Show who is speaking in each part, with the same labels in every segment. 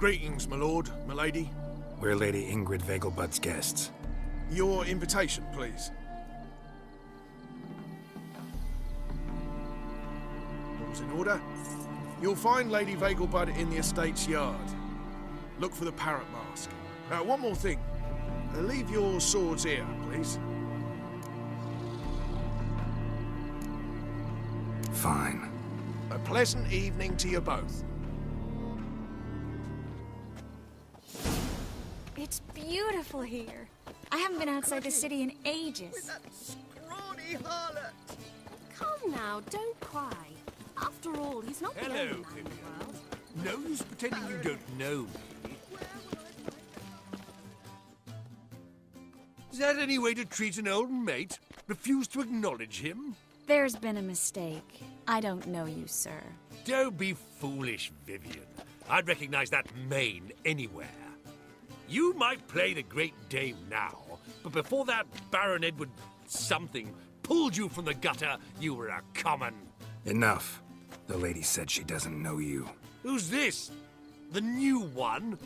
Speaker 1: Greetings, my lord, my lady.
Speaker 2: We're Lady Ingrid Vegelbud's guests.
Speaker 1: Your invitation, please. All's in order. You'll find Lady Vegelbud in the estate's yard. Look for the parrot mask. One more thing. Leave your swords here, please.
Speaker 2: Fine.
Speaker 1: A pleasant evening to you both.
Speaker 3: It's beautiful here. I haven't been outside the city in ages.
Speaker 4: With that scrawny harlot.
Speaker 5: Come now, don't cry. After all, he's not the only man in the world.
Speaker 6: No use pretending you don't know me. Is that any way to treat an old mate? Refuse to acknowledge him?
Speaker 3: There's been a mistake. I don't know you, sir.
Speaker 6: Don't be foolish, Vivian. I'd recognize that mane anywhere. You might play the Great Dame now, but before that Baron Edward something pulled you from the gutter, you were a common.
Speaker 2: Enough. The lady said she doesn't know you.
Speaker 6: Who's this? The new one?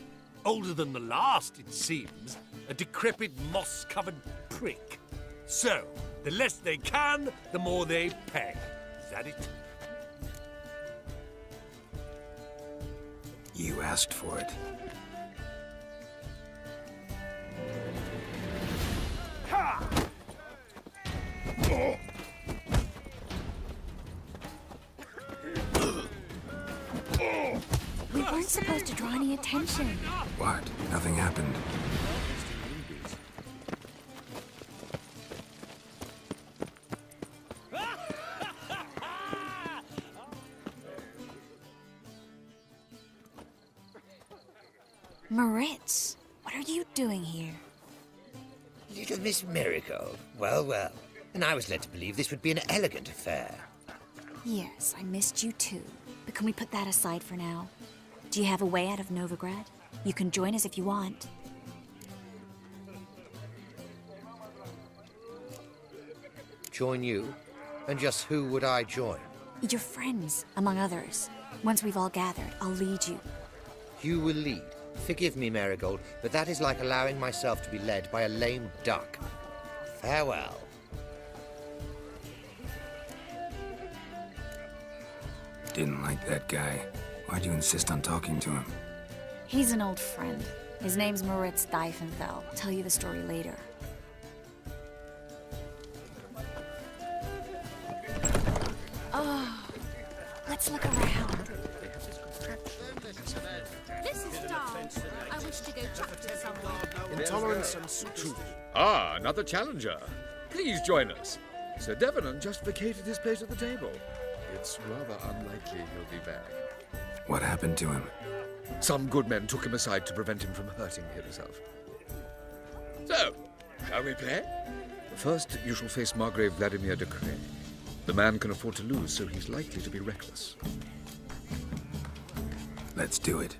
Speaker 6: Older than the last, it seems. A decrepit, moss-covered prick. So, the less they can, the more they pay. Is that it?
Speaker 2: You asked for it.
Speaker 6: Ha! Oh.
Speaker 3: We weren't supposed to draw any attention.
Speaker 2: What? Nothing happened.
Speaker 3: Moritz, what are you doing here?
Speaker 4: Little Miss Marigold. Well, well. And I was led to believe this would be an elegant affair.
Speaker 3: Yes, I missed you too. But can we put that aside for now? Do you have a way out of Novigrad? You can join us if you want.
Speaker 4: Join you? And just who would I join?
Speaker 3: Your friends, among others. Once we've all gathered, I'll lead you.
Speaker 4: You will lead. Forgive me, Marigold, but that is like allowing myself to be led by a lame duck. Farewell.
Speaker 2: Didn't like that guy. Why'd you insist on talking to him?
Speaker 3: He's an old friend. His name's Moritz Diefenfeld. I'll tell you the story later. Oh, let's look around.
Speaker 5: This is dull. I wish to go chat to someone.
Speaker 1: Intolerance and truth.
Speaker 7: Ah, another challenger. Please join us. Sir Devenant just vacated his place at the table. It's rather unlikely he'll be back.
Speaker 2: What happened to him?
Speaker 7: Some good men took him aside to prevent him from hurting himself. So, shall we play? First, you shall face Margrave Vladimir de Cray. The man can afford to lose, so he's likely to be reckless.
Speaker 2: Let's do it.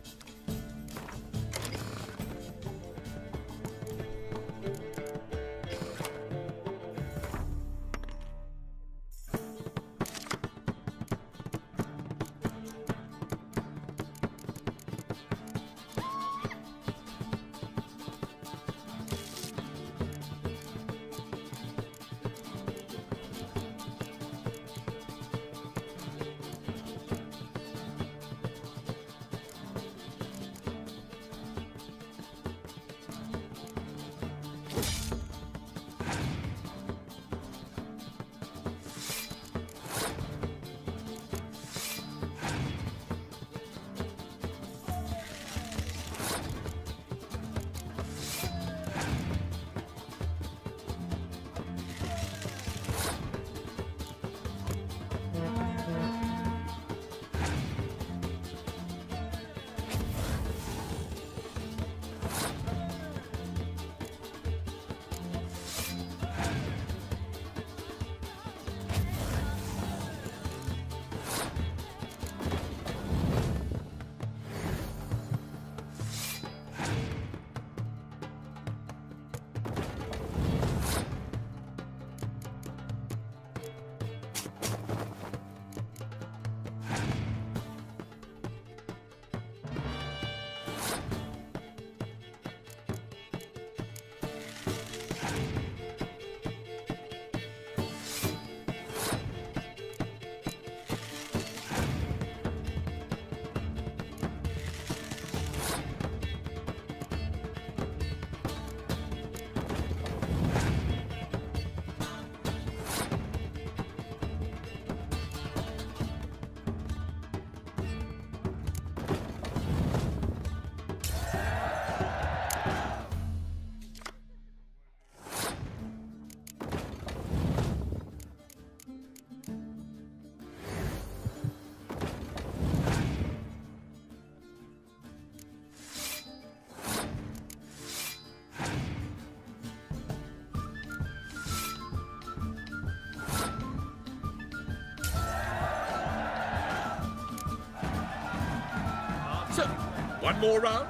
Speaker 7: one more round?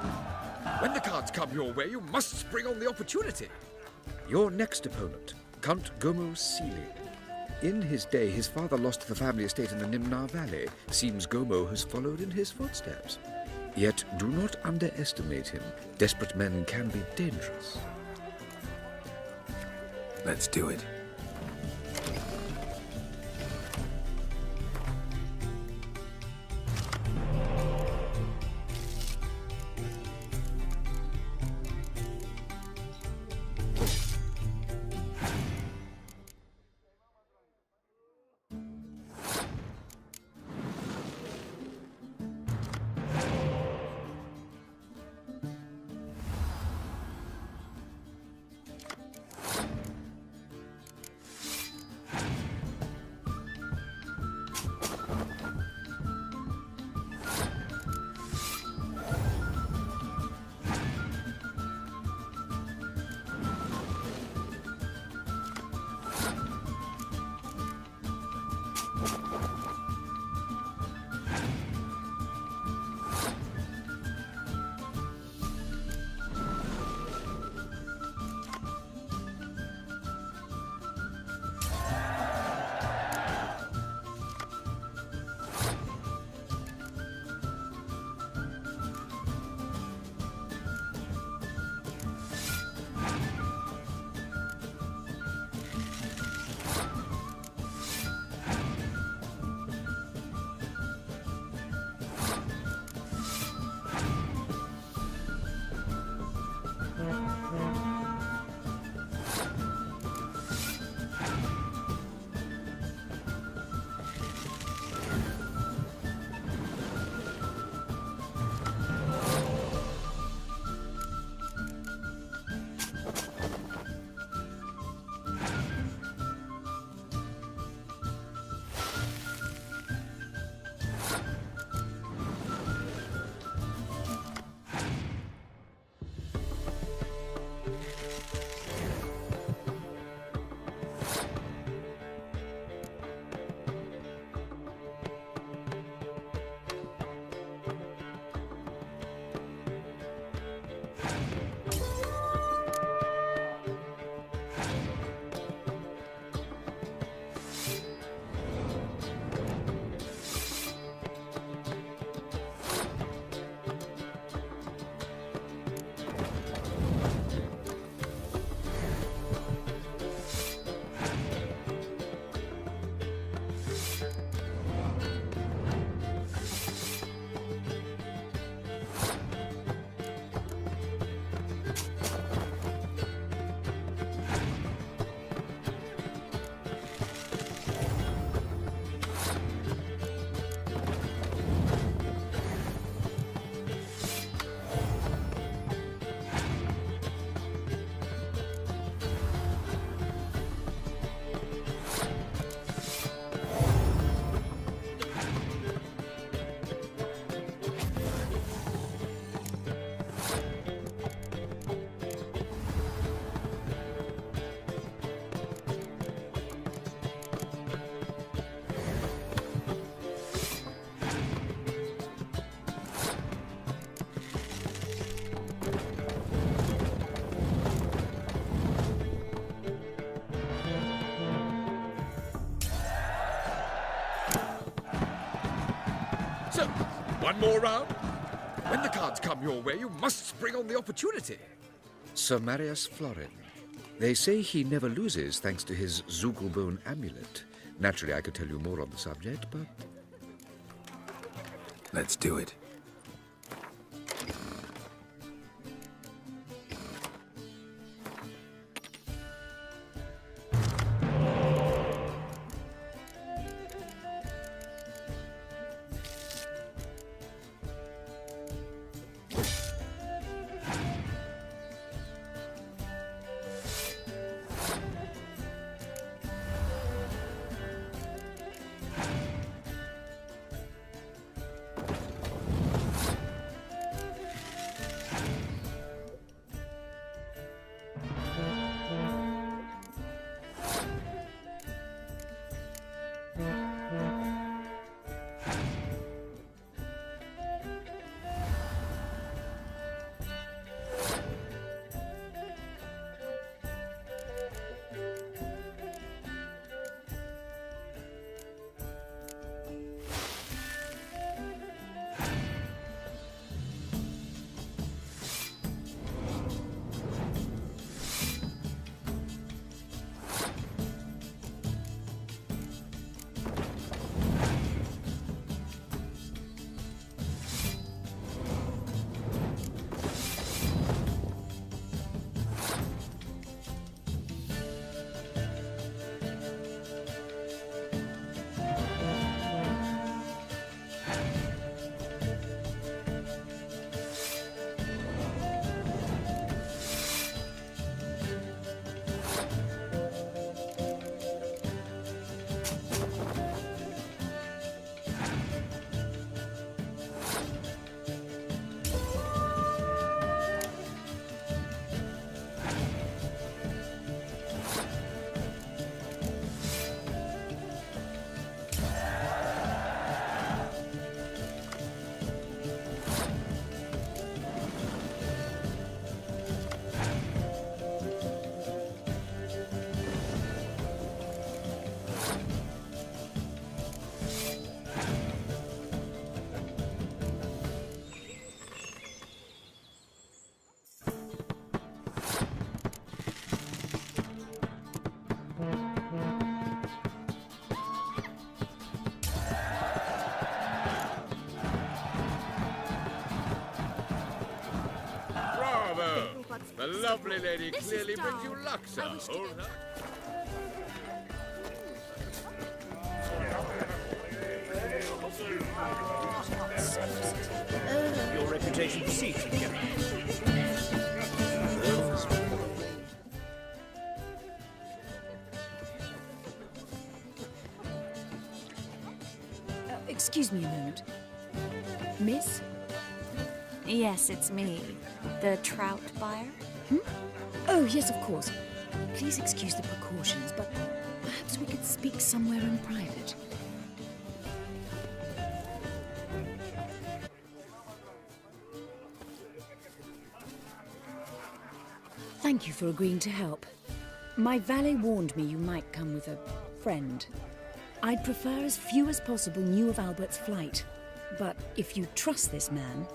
Speaker 7: When the cards come your way, you must spring on the opportunity. Your next opponent, Count Gomo Sealy. In his day, his father lost the family estate in the Nimnar Valley. Seems Gomo has followed in his footsteps. Yet do not underestimate him. Desperate men can be dangerous.
Speaker 2: Let's do it.
Speaker 7: So, one more round? When the cards come your way, you must spring on the opportunity. Sir Marius Florin. They say he never loses thanks to his Zugelbone amulet. Naturally, I could tell you more on the subject, but...
Speaker 2: Let's do it.
Speaker 7: lovely lady
Speaker 5: This is
Speaker 7: clearly brings
Speaker 5: dull.
Speaker 7: you luck, sir.
Speaker 5: I wish to
Speaker 7: Hold
Speaker 5: go-
Speaker 7: her.
Speaker 8: Your reputation precedes you, Captain.
Speaker 9: Excuse me a moment. Miss?
Speaker 3: Yes, it's me. The trout buyer?
Speaker 9: Oh, yes, of course. Please excuse the precautions, but perhaps we could speak somewhere in private. Thank you for agreeing to help. My valet warned me you might come with a friend. I'd prefer as few as possible knew of Albert's flight. But if you trust this man...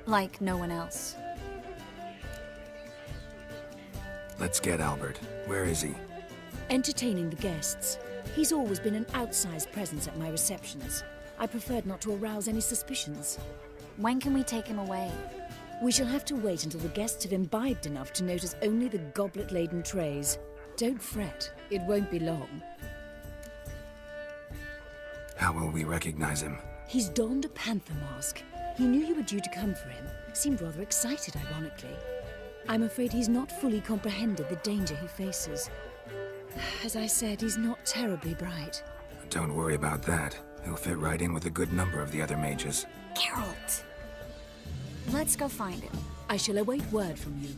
Speaker 3: Like no one else.
Speaker 2: Let's get Albert. Where is he?
Speaker 9: Entertaining the guests. He's always been an outsized presence at my receptions. I preferred not to arouse any suspicions.
Speaker 3: When can we take him away?
Speaker 9: We shall have to wait until the guests have imbibed enough to notice only the goblet-laden trays. Don't fret, it won't be long.
Speaker 2: How will we recognize him?
Speaker 9: He's donned a panther mask. He knew you were due to come for him. Seemed rather excited, ironically. I'm afraid he's not fully comprehended the danger he faces. As I said, he's not terribly bright.
Speaker 2: Don't worry about that. He'll fit right in with a good number of the other mages.
Speaker 3: Geralt! Let's go find him.
Speaker 9: I shall await word from you.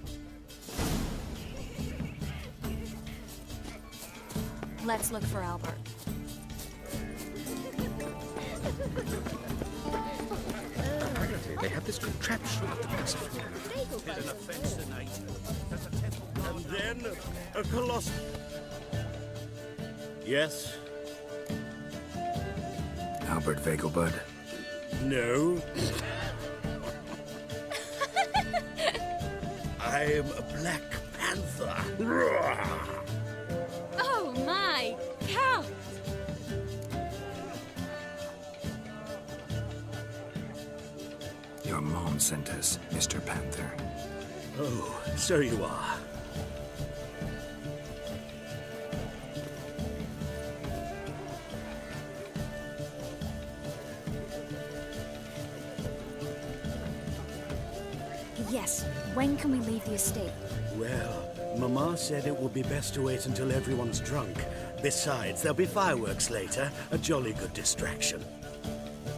Speaker 3: Let's look for Albert.
Speaker 7: Apparently, they have this contraption at the Pacific.
Speaker 8: And then a colossal... Yes?
Speaker 2: Albert Vegelbud.
Speaker 8: No? I'm a Black Panther.
Speaker 5: Oh my, Count!
Speaker 2: Your mom sent us, Mr. Panther.
Speaker 8: Oh, so you are.
Speaker 3: Yes, when can we leave the estate?
Speaker 8: Well, Mama said it would be best to wait until everyone's drunk. Besides, there'll be fireworks later, a jolly good distraction.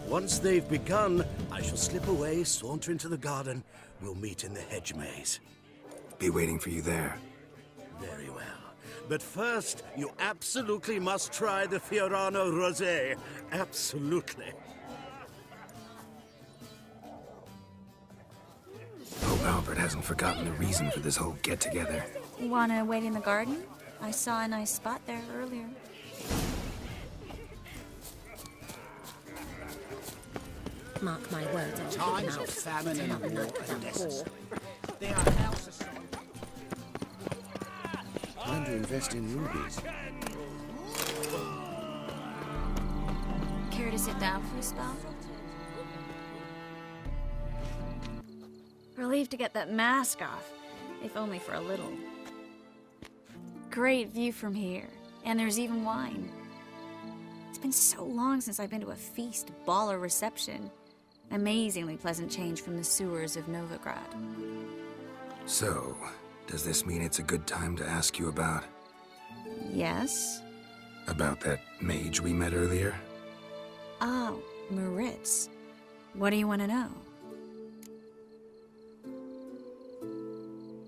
Speaker 8: Once they've begun, I shall slip away, saunter into the garden. We'll meet in the hedge maze.
Speaker 2: Be waiting for you there.
Speaker 8: Very well. But first, you absolutely must try the Fiorano Rosé. Absolutely.
Speaker 2: Hope Albert hasn't forgotten the reason for this whole get-together.
Speaker 3: Wanna wait in the garden? I saw a nice spot there earlier.
Speaker 9: Mark my words, I'll
Speaker 10: Times of famine and war are necessary. They are now society.
Speaker 1: Time to invest in rubies.
Speaker 3: Care to sit down for a spell? Relieved to get that mask off, if only for a little. Great view from here, and there's even wine. It's been so long since I've been to a feast, ball, or reception. Amazingly pleasant change from the sewers of Novigrad.
Speaker 2: So, does this mean it's a good time to ask you about...
Speaker 3: Yes?
Speaker 2: about that mage we met earlier?
Speaker 3: Oh, Moritz. What do you want to know?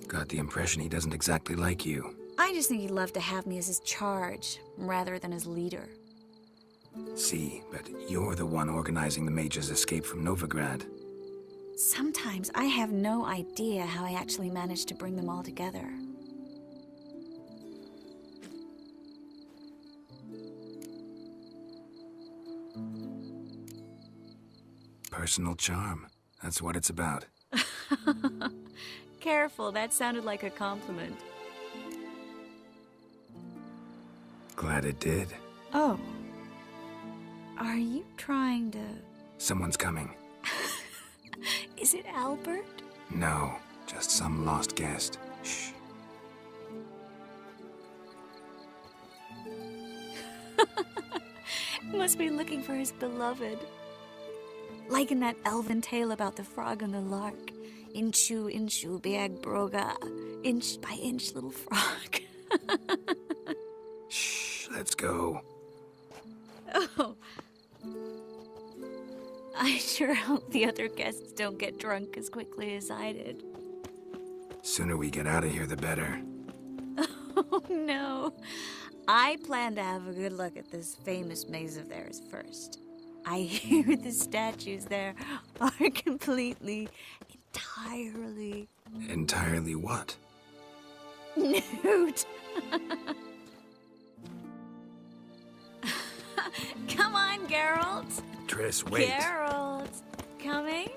Speaker 2: Got the impression he doesn't exactly like you.
Speaker 3: I just think he'd love to have me as his charge, rather than his leader.
Speaker 2: See, but you're the one organizing the mage's escape from Novigrad.
Speaker 3: Sometimes I have no idea how I actually managed to bring them all together.
Speaker 2: Personal charm. That's what it's about.
Speaker 3: Careful, that sounded like a compliment.
Speaker 2: Glad it did.
Speaker 3: Oh. Are you trying to...
Speaker 2: Someone's coming.
Speaker 3: Is it Albert?
Speaker 2: No, just some lost guest. Shh.
Speaker 3: Must be looking for his beloved. Like in that elven tale about the frog and the lark. Inchu, inchu, biag broga. Inch by inch, little frog.
Speaker 2: Shh, let's go.
Speaker 3: Oh. I sure hope the other guests don't get drunk as quickly as I did.
Speaker 2: Sooner we get out of here, the better.
Speaker 3: Oh, no. I plan to have a good look at this famous maze of theirs first. I hear the statues there are entirely...
Speaker 2: Entirely what?
Speaker 3: Nude. Come on, Geralt.
Speaker 2: Triss, wait.
Speaker 3: Geralt, coming?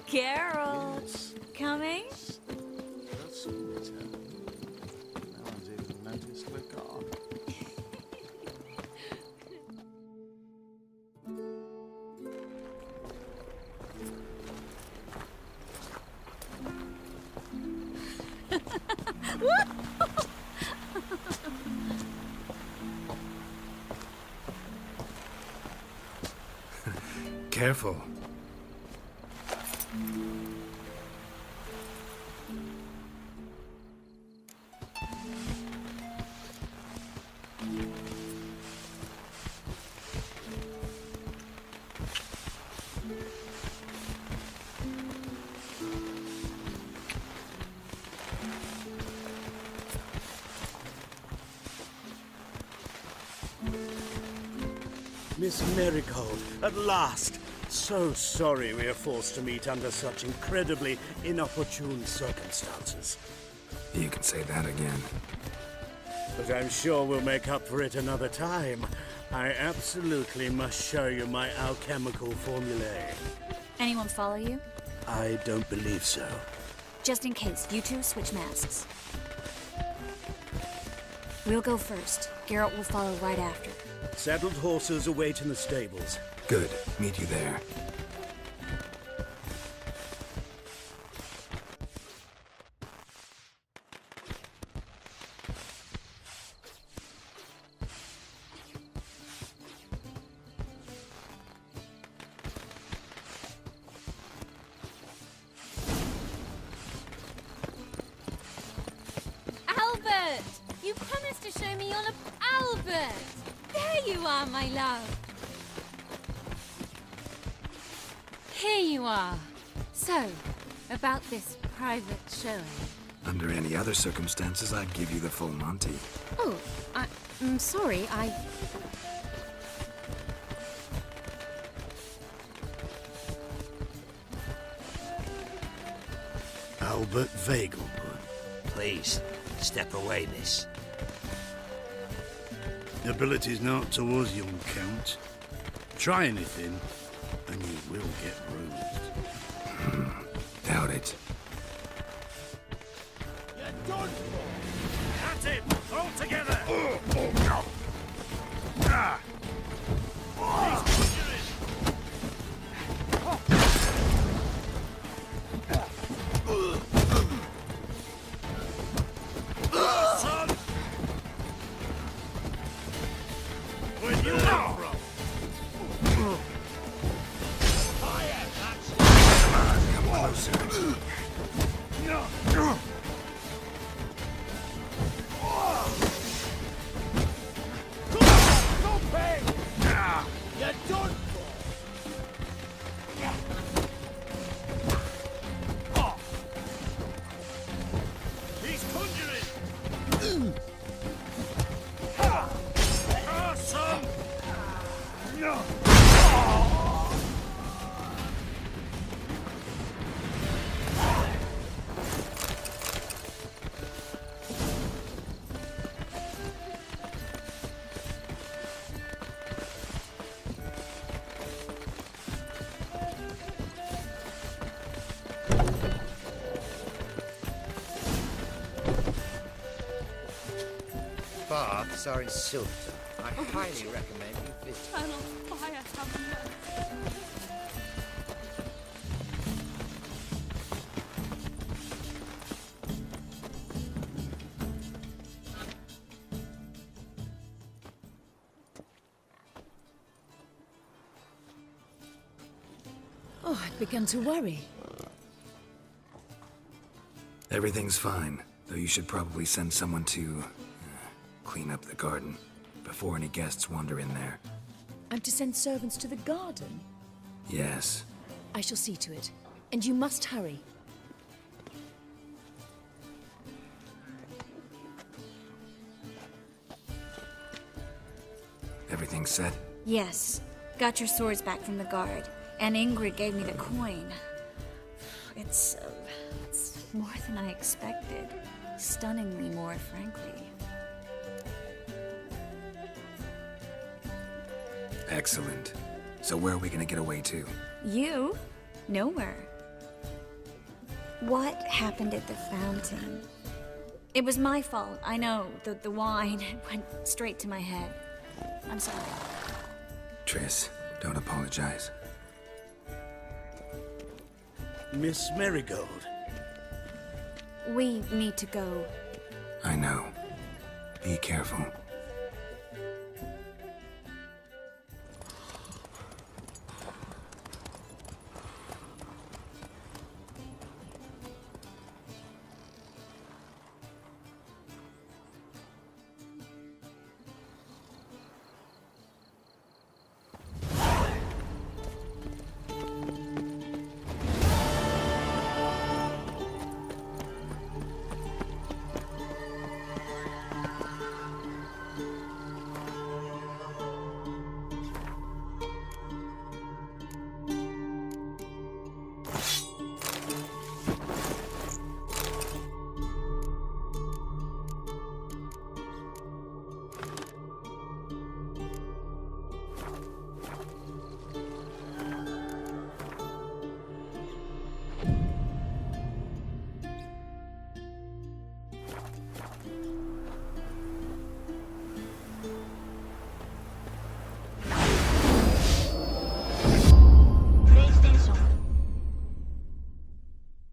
Speaker 3: Geralt,
Speaker 10: Yes.
Speaker 3: coming?
Speaker 10: I've seen this happen. No one's even noticed we're gone.
Speaker 2: Careful.
Speaker 8: Miss Marigold, at last! So sorry we are forced to meet under such incredibly inopportune circumstances.
Speaker 2: You can say that again.
Speaker 8: But I'm sure we'll make up for it another time. I absolutely must show you my alchemical formulae.
Speaker 3: Anyone follow you?
Speaker 8: I don't believe so.
Speaker 3: Just in case, you two switch masks. We'll go first. Geralt will follow right after.
Speaker 8: Saddled horses await in the stables.
Speaker 2: Good. Meet you there.
Speaker 5: Albert! You promised to show me your Albert! There you are, my love. Here you are. So, about this private showing.
Speaker 2: Under any other circumstances, I'd give you the full Monty.
Speaker 5: Oh, I'm sorry,
Speaker 8: Albert Vegelbud.
Speaker 11: Please, step away, miss.
Speaker 12: Ability's not towards young Count. Try anything, and you will get bruised.
Speaker 2: Doubt it.
Speaker 11: You're done for! That's it! All together! Son! Where'd you come from? Fire! That's...
Speaker 2: Come closer.
Speaker 11: You're done for! He's conjuring! Son!
Speaker 4: baths are in Silverton. I highly recommend you visit.
Speaker 5: Eternal fire, have mercy.
Speaker 9: Oh, I'd begun to worry.
Speaker 2: Everything's fine, though you should probably send someone to clean up the garden before any guests wander in there.
Speaker 9: I'm to send servants to the garden?
Speaker 2: Yes.
Speaker 9: I shall see to it. And you must hurry.
Speaker 2: Everything set?
Speaker 3: Yes. Got your swords back from the guard. And Ingrid gave me the coin. It's more than I expected. Stunningly more, frankly.
Speaker 2: Excellent. So where are we gonna get away to?
Speaker 3: You? Nowhere. What happened at the fountain? It was my fault, I know. The wine went straight to my head. I'm sorry.
Speaker 2: Triss, don't apologize.
Speaker 8: Miss Marigold.
Speaker 3: We need to go.
Speaker 2: I know. Be careful.